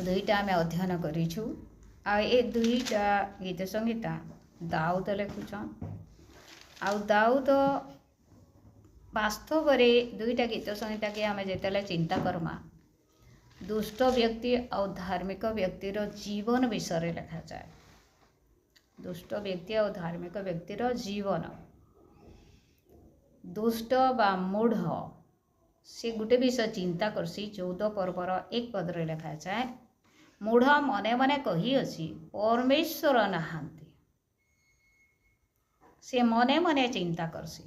दुईटा आम अध्ययन करूँ ए दुईटा गीत संहिता दाऊद लिखुछन दाऊद वास्तव में दुईटा गीत संहिता के आम जिते चिंता करमा दुष्ट व्यक्ति और धार्मिक व्यक्तिर जीवन विषय लिखा जाए। दुष्ट व्यक्ति और धार्मिक व्यक्तिर जीवन दुष्ट बा मूढ़ से गोटे विषय चिंता करसी 14 पर्वर 1 पदरे लिखा जाए मूढ़ मने मने कही अछि परमेश्वर नहांती। से मने मने चिंता करसी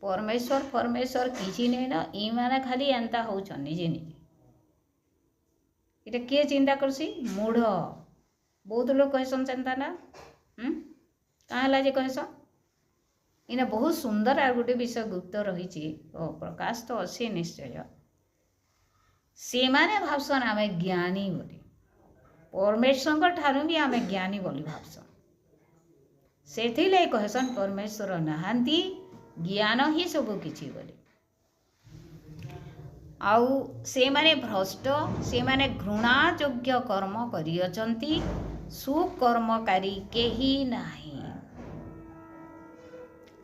परमेश्वर किसी नहीं न ई माने खाली एंता होउछन निजे निजे इटा किए चिंता करसी मूढ़ बहुत लोग कहसन चिंता ना कहाँ जे कहसन इना बहुत सुंदर आ गोटे विषय गुप्त रही प्रकाश तो अच्छे निश्चय से माने भावसन आमे ज्ञानी बोली परमेश्वर ठारू भी आमे ज्ञानी बोली भावसन से कहसन परमेश्वर नहांती ज्ञान ही सब किछि बोली आउ से माने भ्रष्ट से माने घृणा योग्य कर्म करियचंती सुकर्मकारी केही नाही।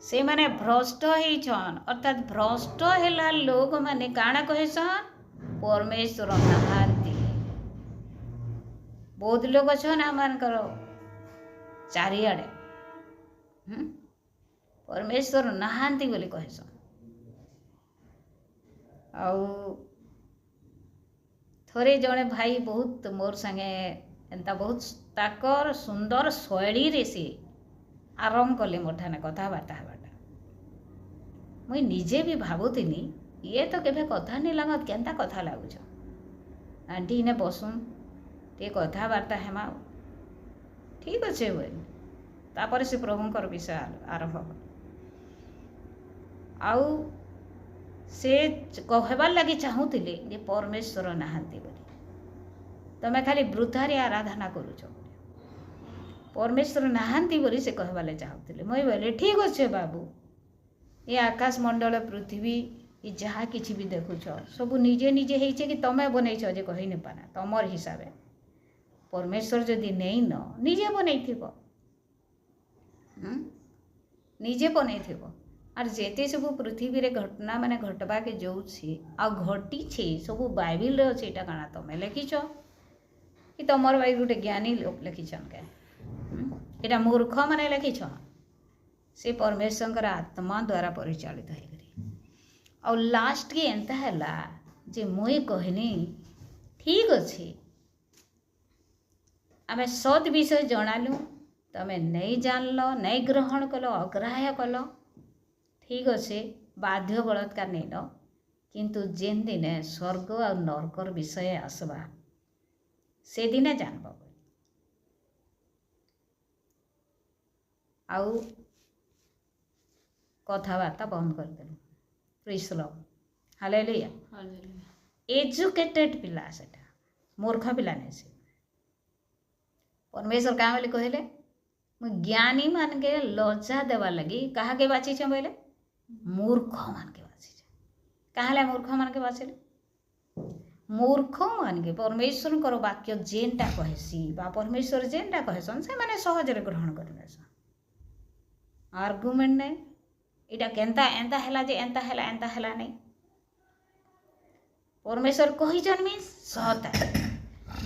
से माने भ्रष्ट होइछन अर्थात भ्रष्ट हैला लोग माने काना कहसन परमेश्वर नहांती। बहुत लोग छन आमानकर चारिआडे परमेश्वर नहांती बोली कहसन आउ थोड़े जड़े भाई बहुत मोर संगे एंता बहुत ताकर सुंदर शैली रे से आरंभ कले मोर ठाने कथबार्ता हबाटा मुई निजे भी भावुथिनी ये तो केबे कथा नहीं लगत केंता कथा लागुछ आंटी ने बसुन टे कथबार्ता हेमा ठीक अच्छे बोल तापर से प्रभुंकर विषय आरंभ आउ से कहबार लगी चाहूले जे परमेश्वर नहांती बोली तमें खाली वृद्धारे आराधना करुच परमेश्वर नहांती बोली से कहबाले चाहूले मुई बोले ठीक अच्छे बाबू ये आकाश मंडल पृथ्वी ये जहाँ किसी भी देखुच सब निजे निजे होइछे कि तमें बनईछ जे कही नहीं पाना तमर हिसाब परमेश्वर जदि नहीं न निजे बनईथिबो निजे बनईथिबो आर जेते सब पृथ्वी रे घटना माने घटवा के जाऊँगी आ घटी छे सब बाइबिल रे अच्छे एटा काना तमें लिखिछ कि तमर भाई गोटे ज्ञानी लोक लिखिछन के एटा मूर्ख माने लिखिछ से परमेश्वर आत्मा द्वारा परिचालित है और लास्ट के एंता हैला जे मुई कहनी ठीक अच्छे आमे सत विषय जनालु तमें नहीं जानल नहीं ग्रहण कल अग्राह्य कल ठीक अच्छे बाध्य बलात्कार नहीं न किंतु जेन दिने स्वर्ग और नरकर विषय आसवा से दिने जानब आउ कथबार्ता बंद करदेलु praise the Lord hallelujah educated पिला सेटा मूर्ख पिला नहीं से परमेश्वर क्या बोले कहले मु ज्ञानी मान के लज्जा देवा लगी कहा के बाची छे बोले मूर्ख मान के बाची छे कहले मूर्ख मान के बाछले मूर्ख मान के परमेश्वर कर वाक्य जेनटा कहसी बा परमेश्वर जेनटा कहसन से माने सहज रे ग्रहण करनेसन आर्गुमेंट नहीं इटा केंता एंता हैला जे एंता हैला नहीं परमेश्वर कही जन्मी सहता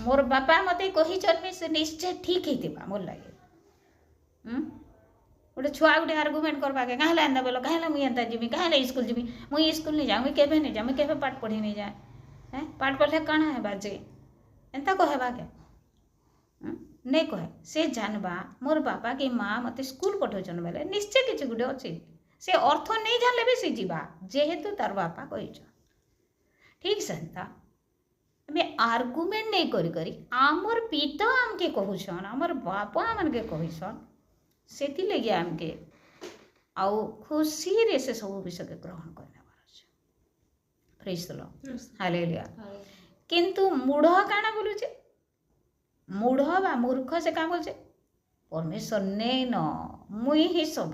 मोर बापा मते कही जन्मी से निश्चय ठीक ही मोर लगे गोटे छुआ गोटे आर्गुमेंट करवा के कहाँ एंता बोलो कहाँ मुझे एंता जीवी कहाँ स्कूल जीवी मुझे स्कूल नहीं जाऊँ केवे नहीं जाऊँ केवे पाठ पढ़ी नहीं जाए हैं पाठ पढ़ले काଣା है बाजे एंता कहबा के नहीं कहे से जानबा मोर बापा की माँ मते स्कूल पठाउछन बेले निश्चय किछि गुटे अछि से अर्थ नहीं जानले भी से जीवा जेहेतु तार बापा कहिछ ठीक सेंता हमें आर्गुमेंट नहीं करी करी आमर पिता आमके कहूछन आमर बापा आमके कहिछन सेति लगी आमके आउ खुशी रे से सब विषय के ग्रहण करने प्रेज द लॉर्ड हालेलुया किंतु मूढ़ काना बोलुचे मूढ़ बा मूर्ख से क्या बोलছে परमेश्वर नहीं न मुई ही सब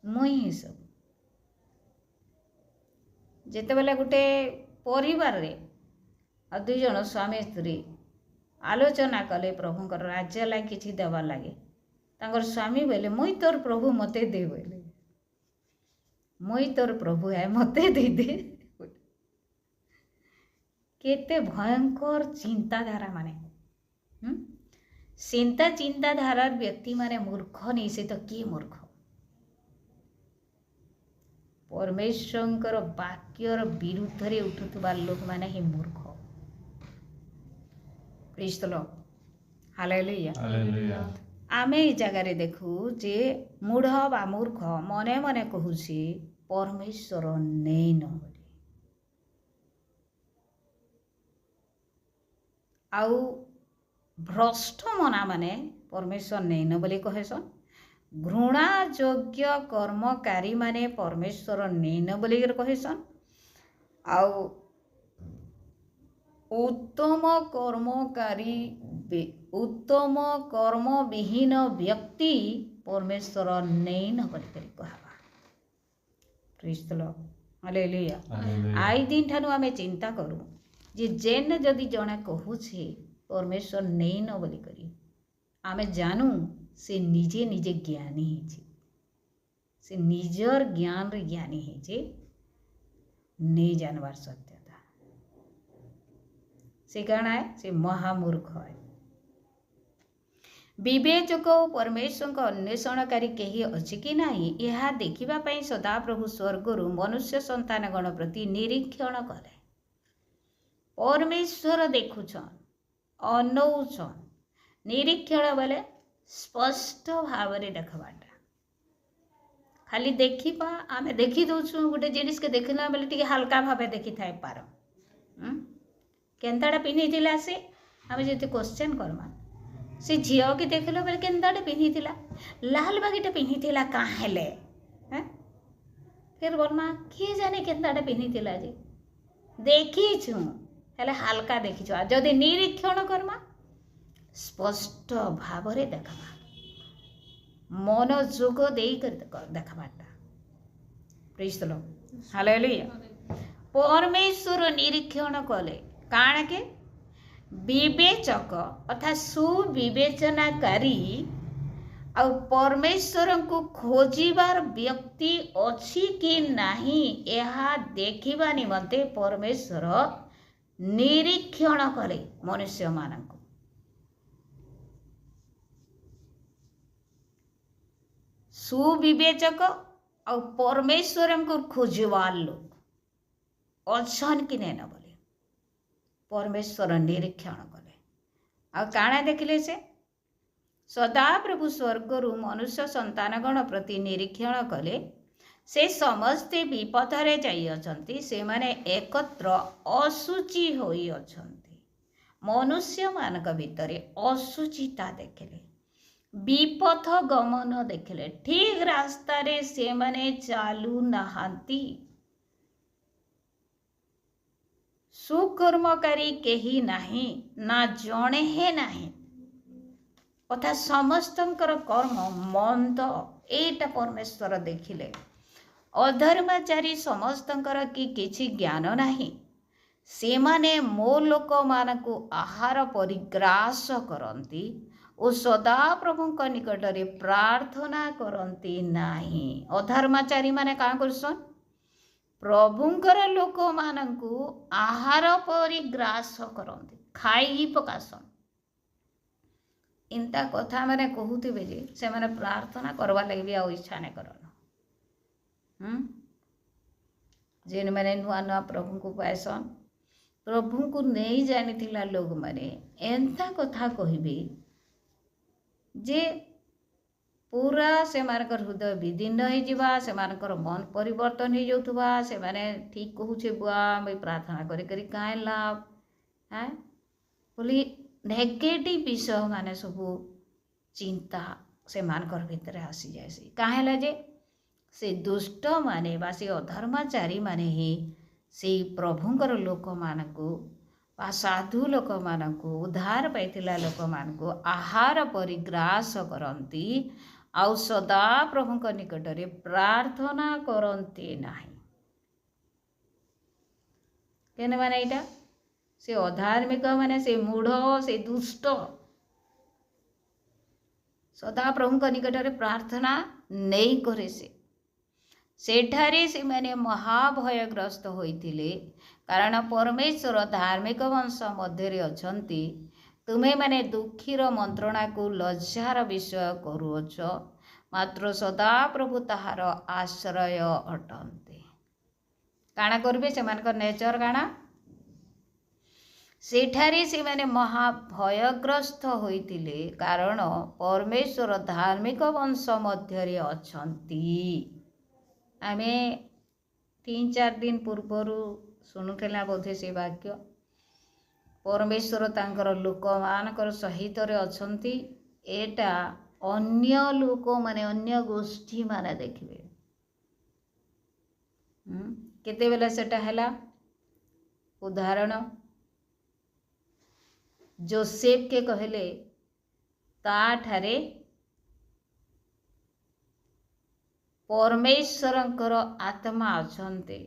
मुई ही सब जेते बेले गोटे परिवार रे आ दुई जन स्वामी स्त्री आलोचना कले प्रभुंकर राज्य लगे किसी देवार लगे तांकर स्वामी बोले मुई तोर प्रभु मते दे बोले मुई तोर प्रभु है मते दे दे केते भयंकर चिंताधारा माने चिंताधारार व्यक्ति माने मूर्ख नहीं से तो किए मूर्ख परमेश्वर वाक्यर विरुद्ध रे उठुवा लोक माने ही मूर्ख प्रेज द लॉर्ड हालेलुया आमे ई जगह रे देखू जे मूढ़ बा मूर्ख मने मने कहूसी परमेश्वर नहीं न आउ भ्रष्ट मना माने परमेश्वर नहीं न बोली कहेसन घृणा योग्य कर्मकारी माने परमेश्वर नहीं न बोली कहेसन आउ उत्तम कर्म विहीन व्यक्ति परमेश्वर नहीं न बोली कहवा प्रेज द लॉर्ड हालेलुया आई दिन ठानु आमे चिंता करू जे जेन जदि जणे कहूछे परमेश्वर नहीं न बोली करी आमे जानू से निजे निजे ज्ञानी है से निजर ज्ञान रे ज्ञानी है नहीं जानवार सत्यता से कण है से महामूर्ख है विवेचक परमेश्वर का अन्वेषणकारी कहीं अच्छी कि नहीं यह देखा सदा प्रभु स्वर्गरु मनुष्य संतान गण प्रति निरीक्षण कले परमेश्वर देखुछन अनौछन निरीक्षण बोले स्पष्ट भाव में देखवाटा खाली देखा आम देखी दौचु गोटे जिनिस के देखला बेले टी हल्का भाव देखी थाए पार केन्ताटा पिन्ही से आम जो क्वेश्चन करमा से झील की देखल बेले केन्ताटा पिन्ही लाल बागीटा पिन्ही क्या हेले फिर बोलमा किए जाने केन्ताटा पिन्ही जे देखीछु हेले हल्का देखीछु आ जदि निरीक्षण करमा स्पष्ट भाव रे देखबा मनोयोग देखबाटा प्रेज द लॉर्ड हालेलुया परमेश्वर निरीक्षण कले काण के विवेचक अर्थात सुविवेचनाकारी आ परमेश्वर को खोजिबार व्यक्ति अच्छी कि नहीं यह देखिबा निमंते परमेश्वर निरीक्षण कले मनुष्य मानक सुविवेचक आ परमेश्वर को खोजवार लोग अच्छन कि नहीं न बोले परमेश्वर निरीक्षण कले आ काଣା देखिले से सदा प्रभु स्वर्गरु मनुष्य संतानगण प्रति निरीक्षण कले से समस्ते विपथरे जाई अछंती से माने एकत्र असुचि होई अछंती मनुष्य मानक भितरे असुचिता देखिले विपथ गमन देखिले ठीक रास्ता रे से माने चालू नहांती सुकर्मकारी केही नाही ना जणे हे नाही अर्थात समस्तंकर कर्म मंद एटा परमेश्वर देखिले अधर्माचारी समस्तंकर कि किछि ज्ञान नाही से माने मो लोक मानकु आहार परिग्रास करंती और सदा प्रभुंक निकट रे प्रार्थना करंती नाही अधर्माचारी माने का करसन प्रभुंकर लोक मानकु आहार परिग्रास करंती खाई पकासन इंता कथा मैंने कहते जे से मैंने प्रार्थना करवा लगे भी आ इच्छा नहीं करन जेन मैंने नुआ नुआ प्रभु को पाएसन प्रभु को नहीं जानी थिला लोग मैंने एंता कथा कहबे जे पूरा से मानकर हृदय विदीर्ण हो जिबा से मानकर मन परिवर्तन हो जाउथबा से माने ठीक कहूछे बुआ मैं प्रार्थना करी करी काहे लाभ हैं बोली नेगेटिव विषय माने सब चिंता से मानकर भीतर आसी जाए से काहे ला जे से दुष्ट माने बा से अधर्माचारी माने ही से प्रभुंकर लोक मानकु बा साधु लोक मानकु उद्धार पाइथिला लोक मानकु आहार परिग्रास करंती आउ सदा प्रभुंक निकट रे प्रार्थना करंती नाही केने माने एटा से अधार्मिक माने से मूढ़ से दुष्ट सदा प्रभु निकट में प्रार्थना नहीं करे सेठारे से माने महाभयग्रस्त होइथिले कारण परमेश्वर धार्मिक वंश मध्य अछंती तुम्हें माने दुखीर मंत्रणा को लज्जार विषय करुअछ मात्र सदा प्रभु ताहार आश्रय अटंती काଣା करिवे सेमानकर नेचर काଣା सेठारे से माने महाभयग्रस्त होइथिले कारण परमेश्वर धार्मिक वंश मध्य अछंती आमे 3-4 दिन पूर्वर शुणुला बोधे से वाक्य परमेश्वर तांकर लोक मानकर सहित अछंती एटा अन्य लोक माने अन्य गोष्ठी माने देखिबे केते बेला सेटा हैला उदाहरण जोसेफ के कहले ता ठारे परमेश्वरंकर आत्मा अछंते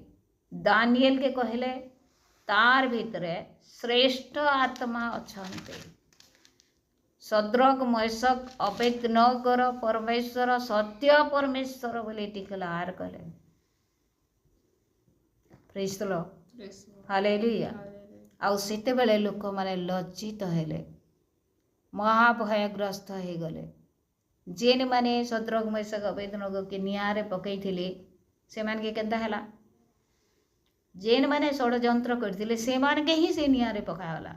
दानिएल के कहले तार भितरे श्रेष्ठ आत्मा अछंते सद्रक मैशक अबेदनगर परमेश्वर सत्य परमेश्वर बोले डिक्लेयर कले प्रेज द लॉर्ड हालेलुया आउ सेते बेले लोक माने लज्जित हेले महाभयग्रस्त हो गले जेन माने सद्रक मैशक अबेदनगर के नियारे पकई थिले से मान के केंता हला जेन माने षडयंत्र करथिले से मान के ही से नियारे पकावला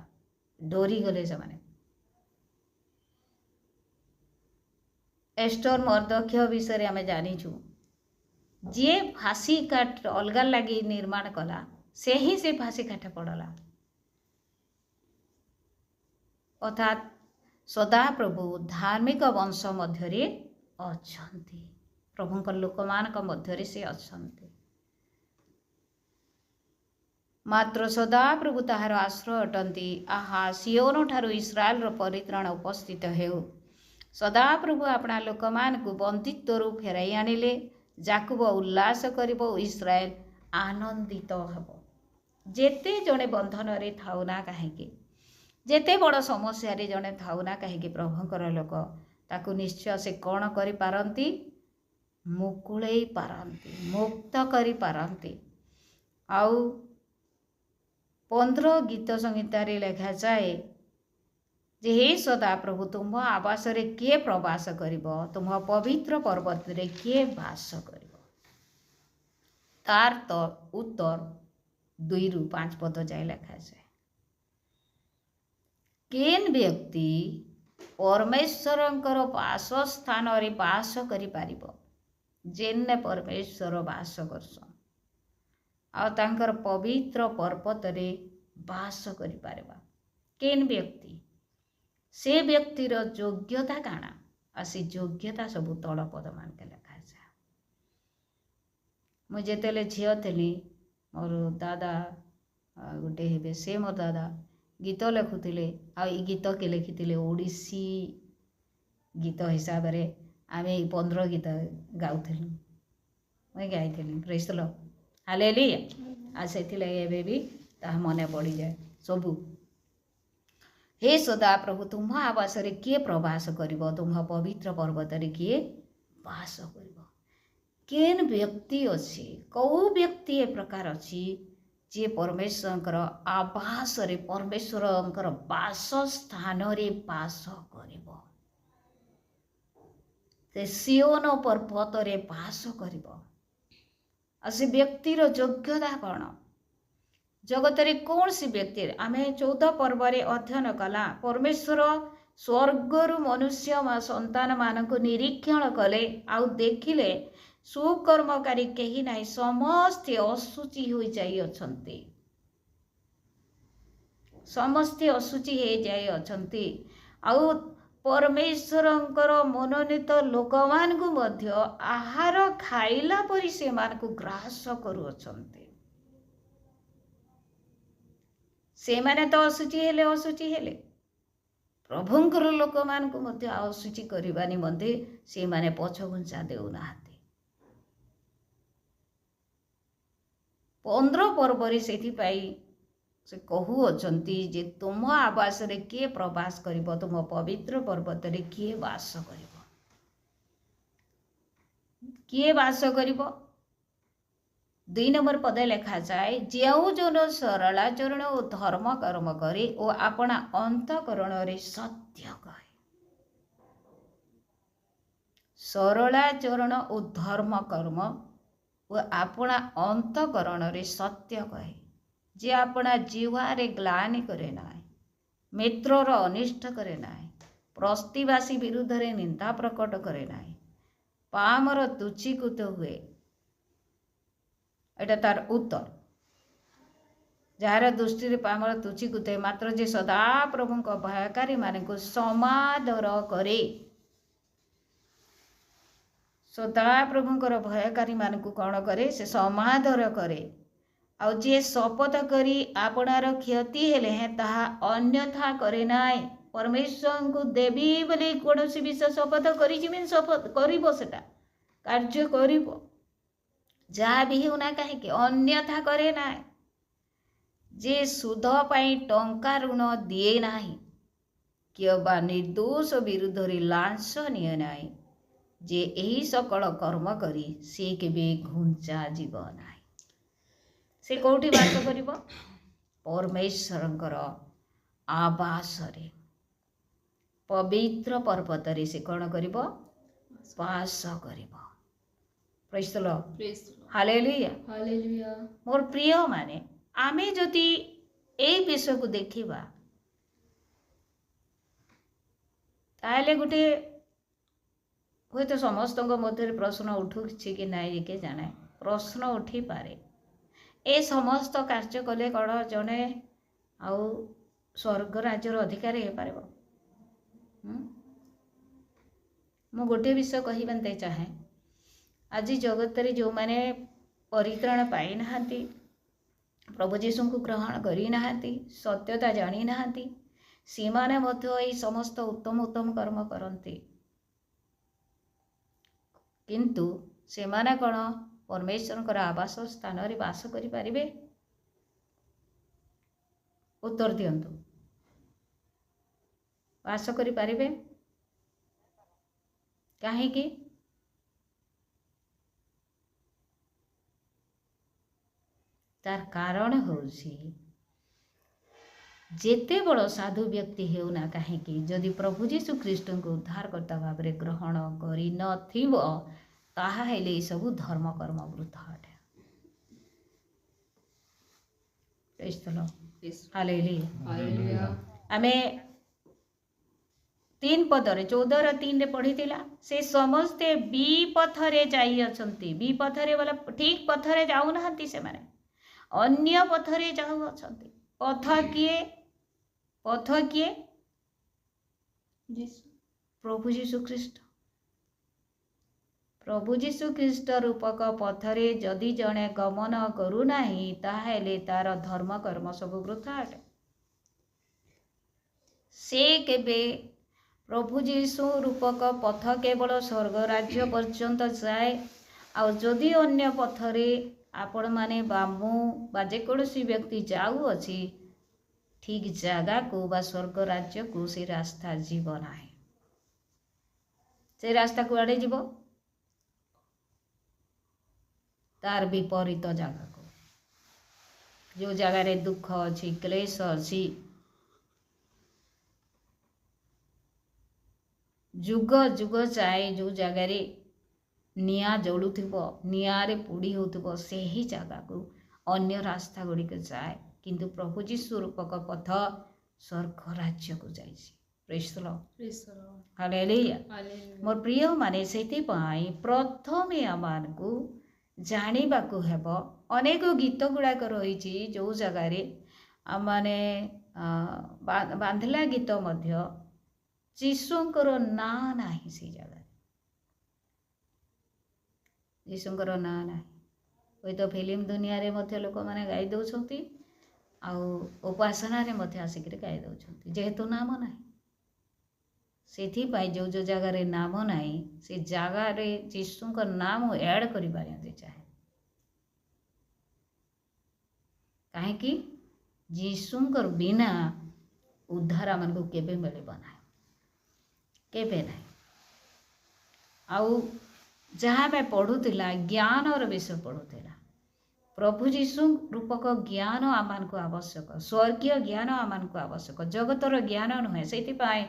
डोरी गले से माने एस्टर मर्दक्ष विषय आम जानीचु जे फांसी काट अलगा लगी निर्माण कला से ही से फांसी काट पड़ला अर्थात सदा प्रभु धार्मिक वंश मध्य अछंती प्रभुंकर लोक मान मध्य से अछंती मात्र सदा प्रभु ताहार आश्रय अटंती आहा सियोन ठारू इस्राएल रो परित्राण उपस्थित हेउ सदा प्रभु अपना लोक मान को बंदित्व फेराई आनिले जाकुब उल्लास करिबो इस्राएल आनंदित हेबो जेते जणे बंधन रे थाउना काहेकि जेते बड़ समस्या रे जणे थाउना काहेकि प्रभुंकर लोक ताकू निश्चय से कौन करि पारंती मुकुळेई पारंती मुक्त करि पारंती आउ 15 गीत संहिता रे लिखा जाए जे हे सदा प्रभु तुम आवास रे किए प्रवास करिबो तुम पवित्र पर्वत रे किए वास करिबो तार तो उत्तर 2 ରୁ 5 पद जाए लिखा जाए केन व्यक्ति परमेश्वरंकर वास स्थान रे वास करि पारिबो जेने परमेश्वर वास करसन आ तांकर पवित्र पर्वत रे वास करि पारबा केन व्यक्ति से व्यक्तिर योग्यता काना आ से योग्यता सब तल पद मान के लिखा जा मु जेतेले झियो थली मोर दादा गोटे हेबे से मोर दादा गीत लिखुले आ गीत के लिखिले ओडिसी गीत हिसाब रे आमे 15 गीत गाउथलु मैं गाइथली प्रेज द लॉर्ड हालेलुया आ सेथिले एबे भी ता मने पड़ी जाए सबू हे सदा प्रभु तुम आवास रे किए प्रवास करिबो तुम पवित्र पर्वत रे किए वास करिबो केन व्यक्ति अछि कौ व्यक्ति ए प्रकार अछि जे परमेश्वरंकर आवास रे परमेश्वरंकर वास स्थान रे वास करिबो से सियोन पर्वत रे वास करिबो आ से व्यक्तिर योग्यता कौन जगत रे कौन सी व्यक्ति आमे 14 पर्व रे अध्ययन कला परमेश्वर स्वर्गरु मनुष्य संतान मानक निरीक्षण कले आउ देखिले सुकर्मकारी केही नाही समस्ते असुचि होई जाई अछंती समस्ते असुचि हे जाई अछंती आउ परमेश्वरंकर मनोनीत लोक मान को मध्य आहार खाइला परि से मान को ग्रास करू अछंती से माने तो असुचि हेले प्रभुंकर लोक मान को मध्य असुचि करबा निमंते से माने पछघुंचा देउ नाहाती 15 पर्व रे सेथि पाई से कहूअछंती जे तुम आवास रे किए प्रवास करिब, तुम पवित्र पर्वत रे किए वास करिब, किए वास करिब। 2 नंबर पदे लिखा जाए, जेउ जन सरलाचरण और धर्म कर्म करे और अपना अंतकरण रे सत्य कहे। सरलाचरण और धर्म कर्म और अपना अंतकरण रे सत्य कहे, जे अपना जीवारे ग्लानि करे नाय, मित्रर अनिष्ट करे नाय, प्रतिवासी विरुद्ध रे निंदा प्रकट करे नाय, पामर तुच्छीकृत हुए। एटा तार उत्तर, जार दृष्टि रे पामर तुच्छीकृत है, मात्र जे सदा प्रभु को भयकारी मान को समादर करे, सदा प्रभुंकर भयकारी मान को कौन करे, से समादर करे। आ जे शपथ करी आपणार क्षति हेले हैं ताहा अन्यथा करे नाय। परमेश्वर को देवी बोली कौन विषय शपथ करी शपथ करिबो, सेटा कार्य करिबो, जहाँ भी होना कहीं अन्यथा करे नाय। जे सुध पाई टंका ऋण दिए नाही, किबा निर्दोष विरुद्ध रे लांस निये नाय, जे एही सकल कर्म करी से केबे घुंचा जीव नाय। से कोठी वास करिब, परमेश्वरंकर आवास रे, पवित्र पर्वत रे से कौन करिब, वास करिब। Praise the Lord, hallelujah, hallelujah. मोर प्रिय माने आमे जदि एई विषय को देखिबा, ताले गोटे हुए तो समस्त मध्य प्रश्न उठुछि कि नाई के जाने, प्रश्न उठी पारे। ए समस्त कार्य कले कौन जड़े आउ स्वर्ग राज्यर अधिकारी हो पार। मु गोटे विषय कहते चाहे, आज जगत रे जो माने परित्राण पाई नाहांती, प्रभु जीशु को ग्रहण करी नाहांती, सत्यता जानी नाहांती, सीमाने मध्य एई समस्त उत्तम उत्तम कर्म करती, किंतु सेमाने कौन परमेश्वर आवास स्थान रे वास करि पारिबे? उत्तर दियंतु, वास करि पारिबे? काहेकि तार कारण होउछि, जेते बड़ साधु व्यक्ति हेउना काहेकि जदि प्रभु यीशु ख्रीष्ट को उद्धारकर्ता भाव रे ग्रहण करि नथिबो, ताहा हेले सबु धर्म कर्म वृथा अटे। Praise the Lord, hallelujah. आमे 3 पदरे 14:3 रे पढ़िथिला, से समस्ते विपथरे जाई अछंती। विपथरे वाला ठीक पथरे जाऊ नाहंती, से माने अन्य पथरे जाऊ अछंती। पथ किए? पथ किए? प्रभु यीशु ख्रीष्ट। प्रभु यीशु ख्रीष्ट रूपक पथरे जदि जणे गमन करू नाही, ताहेले तार धर्म कर्म सब वृथा अटे। से केबे प्रभु यीशु रूपक पथ केवल स्वर्ग राज्य पर्यंत जाए। आ जदि अन्य पथरे आपण माने बामु बा जेकोसी व्यक्ति जाऊ अछि, ठीक जगह को बा स्वर्ग राज्य को से रास्ता जीव नाही। से रास्ता कुआडे जीव? तार विपरीत जगह को, जो जगह रे दुख अच्छी, क्लेश अच्छी, जुग जुग जाए, जो जगह रे निया जलुथिबो, निया रे पुड़ी होथिबो, से ही जगह को अन्य रास्ता गुड़िक जाए। किंतु प्रभु यीशु रूपक पथ स्वर्ग राज्य को जाइछि। Praise the Lord, hallelujah. मोर प्रिय माने सेति पई प्रथमे आमान को जानिबा को हेबो। अनेक गीत गुड़ाक रही जो जगार आने बांधला गीत मध्य जीशुंकर ना नाही, से जगह जीशुंकर ना नाही। हुए तो फिल्म दुनिया रे मध्य लोक माने गाई दउछंती, आउ उपासना रे मध्य आसिक गाई दउछंती, जेहेतु नाम नाही। सेथि पाई जो जो जगह रे नाम नाही, से जगह रे जीशुंकर नाम ऐड करि पारंती चाहे। काहेकि ଯୀଶୁଙ୍କର ବିନା ଉଦ୍ଧାର ଆମକୁ କେବେ ମିଳିବ ନାହିଁ, କେବେ ନାହିଁ। ଆଉ ଯାହା ଆମେ ପଢ଼ୁଥିଲା ଜ୍ଞାନର ବିଷୟ ପଢ଼ୁଥିଲା, ପ୍ରଭୁ ଯୀଶୁ ରୂପକ ଜ୍ଞାନ ଆମକୁ ଆବଶ୍ୟକ, ସ୍ୱର୍ଗୀୟ ଜ୍ଞାନ ଆମକୁ ଆବଶ୍ୟକ, ଜଗତର ଜ୍ଞାନ ନୁହେଁ। ସେଇଥିପାଇଁ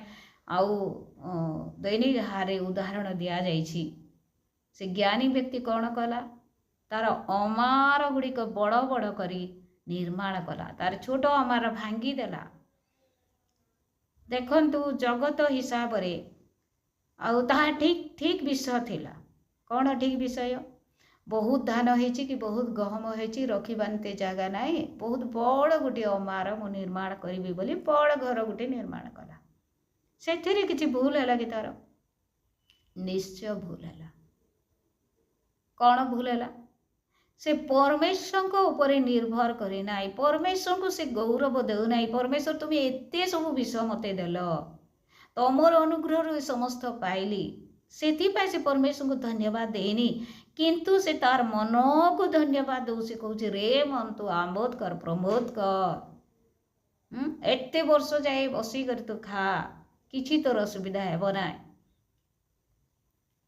ଆଉ ଦୈନିକ ହାରେ ଉଦାହରଣ ଦିଆଯାଇଛି। ସେ ଜ୍ଞାନୀ ବ୍ୟକ୍ତି କ'ଣ କଲା? ତାର ଅମାର ଗୁଡ଼ିକ ବଡ଼ ବଡ଼ କରି ନିର୍ମାଣ କଲା, ତାର ଛୋଟ ଅମାର ଭାଙ୍ଗିଦେଲା। ଦେଖନ୍ତୁ ଜଗତ ହିସାବରେ ଆଉ ତାହା ଠିକ୍ ବିଷୟ ଥିଲା। କ'ଣ ଠିକ୍ ବିଷୟ? ବହୁତ ଧାନ ହେଇଛି କି ବହୁତ ଗହମ ହେଇଛି, ରଖିବାନ୍ତେ ଜାଗା ନାହିଁ, ବହୁତ ବଡ଼ ଗୋଟିଏ ଅମାର ମୁଁ ନିର୍ମାଣ କରିବି ବୋଲି ବଡ଼ ଘର ଗୋଟେ ନିର୍ମାଣ କଲା। ସେଥିରେ କିଛି ଭୁଲ ହେଲା କି ତାର? ନିଶ୍ଚୟ ଭୁଲ ହେଲା। କ'ଣ ଭୁଲ ହେଲା? ସେ ପରମେଶ୍ୱରଙ୍କ ଉପରେ ନିର୍ଭର କରି ନାହିଁ, ପରମେଶ୍ୱରଙ୍କୁ ସେ ଗୌରବ ଦେଉନାହିଁ। ପରମେଶ୍ୱର ତୁମେ ଏତେ ସବୁ ବିଷୟ ମୋତେ ଦେଲ, ତମର ଅନୁଗ୍ରହରୁ ଏ ସମସ୍ତ ପାଇଲି, ସେଥିପାଇଁ ସେ ପରମେଶ୍ୱରଙ୍କୁ ଧନ୍ୟବାଦ ଦେଇନି, କିନ୍ତୁ ସେ ତାର ମନକୁ ଧନ୍ୟବାଦ ଦେଉଛି। କହୁଛି ରେ ମନ ତୁ ଆମୋଦ କର, ପ୍ରମୋଦ କର, ଏତେ ବର୍ଷ ଯାଏ ବସିକରି ତୁ ଖା, କିଛି ତୋର ଅସୁବିଧା ହେବ ନାହିଁ।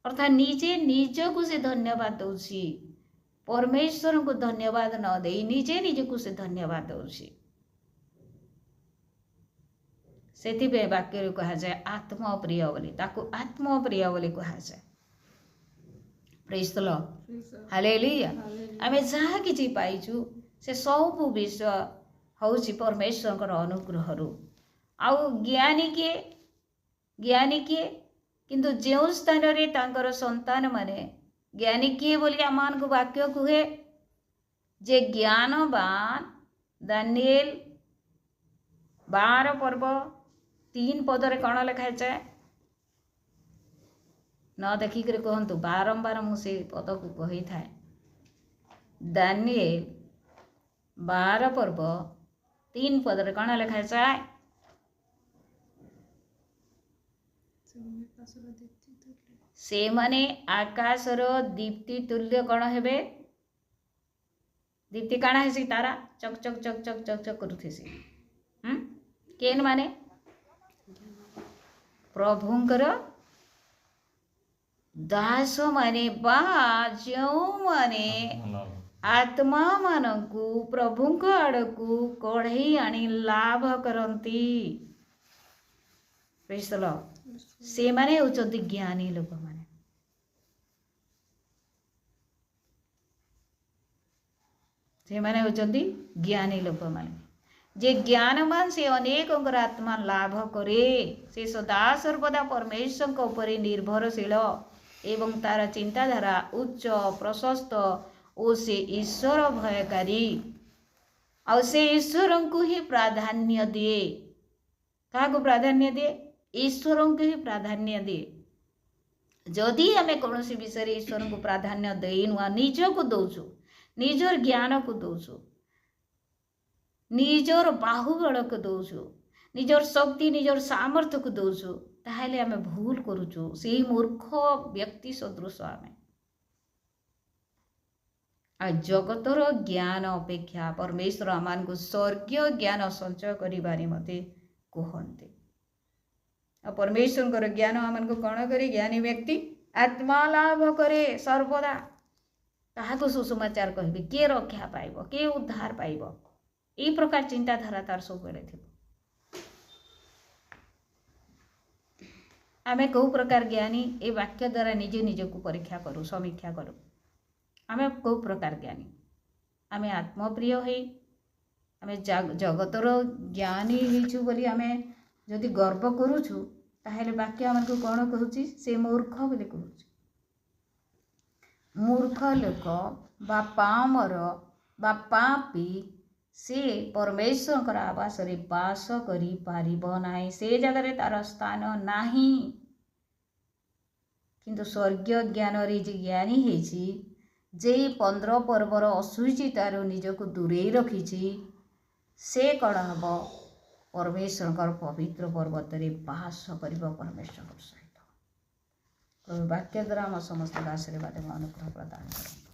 ଅର୍ଥାତ୍ ନିଜେ ନିଜକୁ ସେ ଧନ୍ୟବାଦ ଦେଉଛି, ପରମେଶ୍ୱରଙ୍କୁ ଧନ୍ୟବାଦ ନ ଦେଇ ନିଜେ ନିଜକୁ ସେ ଧନ୍ୟବାଦ ଦେଉଛି। ସେଥିପାଇଁ ବାକ୍ୟରେ କୁହାଯାଏ ଆତ୍ମପ୍ରିୟ ବୋଲି, ତାକୁ ଆତ୍ମପ୍ରିୟ ବୋଲି କୁହାଯାଏ। ପ୍ରେଜ୍ ଦ ଲର୍ଡ, ହାଲେଲୁୟା। ଆମେ ଯାହା କିଛି ପାଇଛୁ ସେ ସବୁ ବିଷୟ ହେଉଛି ପରମେଶ୍ୱରଙ୍କର ଅନୁଗ୍ରହରୁ। ଆଉ ଜ୍ଞାନୀ କିଏ? ଜ୍ଞାନୀ କିଏ? କିନ୍ତୁ ଯେଉଁ ସ୍ଥାନରେ ତାଙ୍କର ସନ୍ତାନମାନେ ଜ୍ଞାନୀ କିଏ ବୋଲି ଆମମାନଙ୍କୁ ବାକ୍ୟ କୁହେ ଯେ ଜ୍ଞାନବାନ, ଦାନିଏଲ 12 ପର୍ବ 3 ପଦରେ କ'ଣ ଲେଖା ହେଇଯାଏ? ନ ଦେଖିକରି କୁହନ୍ତୁ, ବାରମ୍ବାର ମୁଁ ସେ ପଦକୁ କହିଥାଏ। ଦାନିଏଲ 12 ପର୍ବ 3 ପଦରେ କ'ଣ ଲେଖା ହେଇଯାଏ? ସେମାନେ ଆକାଶର ଦୀପ୍ତି ତୁଲ୍ୟ କ'ଣ ହେବେ? ଦୀପ୍ତି କାଣା ହେସି? ତାରା ଚକ୍ ଚକ୍ ଚକ୍ ଚକ୍ ଚକ୍ ଚକ୍ କରୁଥିସି। କେନ୍ ମାନେ? ପ୍ରଭୁଙ୍କର ଦାସ ମାନେ ବା ଯେଉଁମାନେ ଆତ୍ମାମାନଙ୍କୁ ପ୍ରଭୁଙ୍କ ଆଡ଼କୁ କଢ଼େଇ ଆଣି ଲାଭ କରନ୍ତି। ପ୍ରେଜ୍ ଦ ଲର୍ଡ। ସେମାନେ ହେଉଛନ୍ତି ଜ୍ଞାନୀ ଲୋକମାନେ। ସେମାନେ ହେଉଛନ୍ତି ଜ୍ଞାନୀ ଲୋକମାନେ। ଯେ ଜ୍ଞାନବାନ ସେ ଅନେକଙ୍କର ଆତ୍ମା ଲାଭ କରେ, ସେ ସଦା ସର୍ବଦା ପରମେଶ୍ୱରଙ୍କ ଉପରେ ନିର୍ଭରଶୀଳ ଏବଂ ତାର ଚିନ୍ତାଧାରା ଉଚ୍ଚ ପ୍ରଶସ୍ତ ଓ ସେ ଈଶ୍ୱର ଭୟକାରୀ। ଆଉ ସେ ଈଶ୍ୱରଙ୍କୁ ହିଁ ପ୍ରାଧାନ୍ୟ ଦିଏ। କାହାକୁ ପ୍ରାଧାନ୍ୟ ଦିଏ? ଈଶ୍ୱରଙ୍କୁ ହିଁ ପ୍ରାଧାନ୍ୟ ଦିଏ। ଯଦି ଆମେ କୌଣସି ବିଷୟରେ ଈଶ୍ୱରଙ୍କୁ ପ୍ରାଧାନ୍ୟ ଦେଇନୁ, ନିଜକୁ ଦଉଛୁ, ନିଜର ଜ୍ଞାନକୁ ଦଉଛୁ, ନିଜର ବାହୁବଳକୁ ଦଉଛୁ, ନିଜର ଶକ୍ତି ନିଜର ସାମର୍ଥ୍ୟକୁ ଦଉଛୁ, ତାହେଲେ ଆମେ ଭୁଲ କରୁଛୁ। ସେହି ମୂର୍ଖ ବ୍ୟକ୍ତି ସଦୃଶ ଆମେ। ଆଉ ଜଗତର ଜ୍ଞାନ ଅପେକ୍ଷା ପରମେଶ୍ୱର ଆମମାନଙ୍କୁ ସ୍ୱର୍ଗୀୟ ଜ୍ଞାନ ସଞ୍ଚୟ କରିବା ନିମନ୍ତେ କୁହନ୍ତି। ଆଉ ପରମେଶ୍ୱରଙ୍କର ଜ୍ଞାନ ଆମମାନଙ୍କୁ କ'ଣ କରେ? ଜ୍ଞାନୀ ବ୍ୟକ୍ତି ଆତ୍ମା ଲାଭ କରେ ସର୍ବଦା। କାହାକୁ ସୁସମାଚାର କହିବେ? କିଏ ରକ୍ଷା ପାଇବ? କିଏ ଉଦ୍ଧାର ପାଇବ? এই ପ୍ରକାର ଚିନ୍ତାଧାରା ତାର ସବୁବେଳେ ଥିବ। ଆମେ କେଉଁ ପ୍ରକାର ଜ୍ଞାନୀ? ଏ ବାକ୍ୟ ଦ୍ୱାରା ନିଜେ ନିଜକୁ ପରୀକ୍ଷା କରୁ, ସମୀକ୍ଷା କରୁ। ଆମେ କେଉଁ ପ୍ରକାର ଜ୍ଞାନୀ? ଆମେ ଆତ୍ମପ୍ରିୟ ହେଇ ଆମେ ଜଗତର ଜ୍ଞାନୀ ହେଇଛୁ ବୋଲି ଆମେ ଯଦି ଗର୍ବ କରୁଛୁ, ତାହେଲେ ବାକ୍ୟ ଆମକୁ କ'ଣ କହୁଛି? ସେ ମୂର୍ଖ ବୋଲି କହୁଛି। ମୂର୍ଖ ଲୋକ ବା ପାମର ବା ପାପୀ ସେ ପରମେଶ୍ୱରଙ୍କର ଆବାସରେ ବାସ କରିପାରିବ ନାହିଁ। ସେ ଜାଗାରେ ତାର ସ୍ଥାନ ନାହିଁ। କିନ୍ତୁ ସ୍ୱର୍ଗୀୟ ଜ୍ଞାନରେ ଯେ ଜ୍ଞାନୀ ହେଇଛି, ଯେ 15 ପର୍ବର ଅଶୁଚିତାରୁ ନିଜକୁ ଦୂରେଇ ରଖିଛି, ସେ କ'ଣ ହେବ? ପରମେଶ୍ୱରଙ୍କର ପବିତ୍ର ପର୍ବତରେ ବାସ କରିବ ପରମେଶ୍ୱରଙ୍କ ସହିତ। ବାକ୍ୟ ଦ୍ୱାରା ଆମ ସମସ୍ତଙ୍କ ଆଶୀର୍ବାଦ ଅନୁଗ୍ରହ ପ୍ରଦାନ କରନ୍ତୁ।